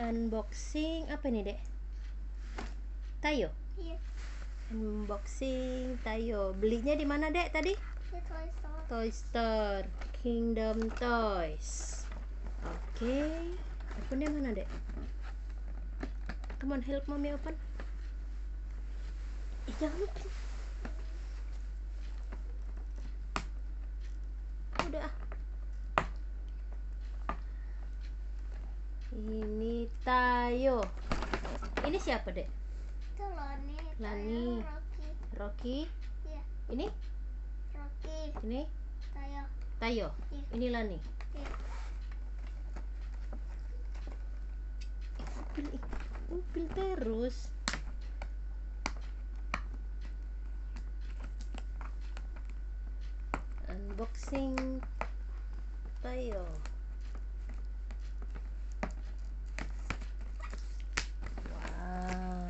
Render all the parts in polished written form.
Unboxing apa nih, Dek? Tayo. Iya. Unboxing Tayo. Belinya di mana, Dek, tadi? Di Toy Store. Toy Store, Kingdom Toys. Oke. Opennya mana, Dek? Come on, help mommy open. Jangan. Udah. Ini Tayo. Ini siapa, Dek? Itu Lani. Lani. Tayo, Rocky. Rocky. Iya. Ini? Rocky. Ini? Tayo. Tayo. Iya. Ini Lani. Iya. Upil terus. Unboxing Tayo. Wow.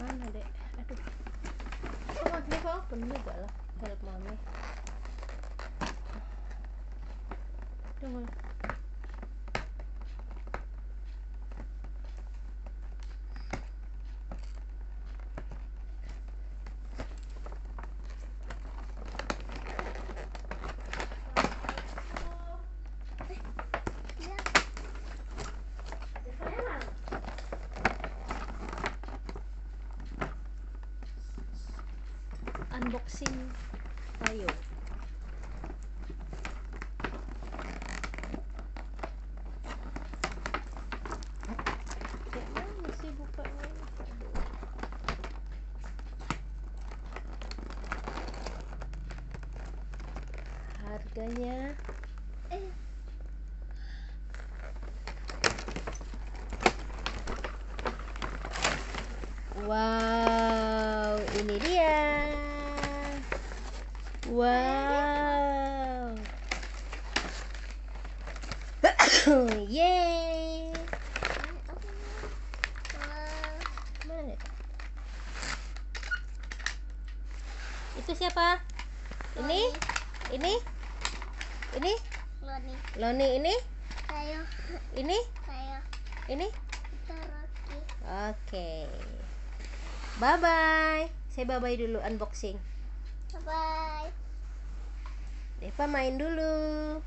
Mana, Dek? Aduh. Come on, Nico, open juga lah. Help mami. Tunggu. Iya. Unboxing Tayo. Kayak mana sih bukanya? Aduh. Harganya wow, ini dia. Wow. Yeay. Mana? Itu siapa? Ini? Ini? Ini? Lani. Loni ini? Tayo. Ini? Tayo. Ini? Itu Rocky. Oke. Bye bye. Saya bye bye dulu unboxing. Bye. Deva main dulu.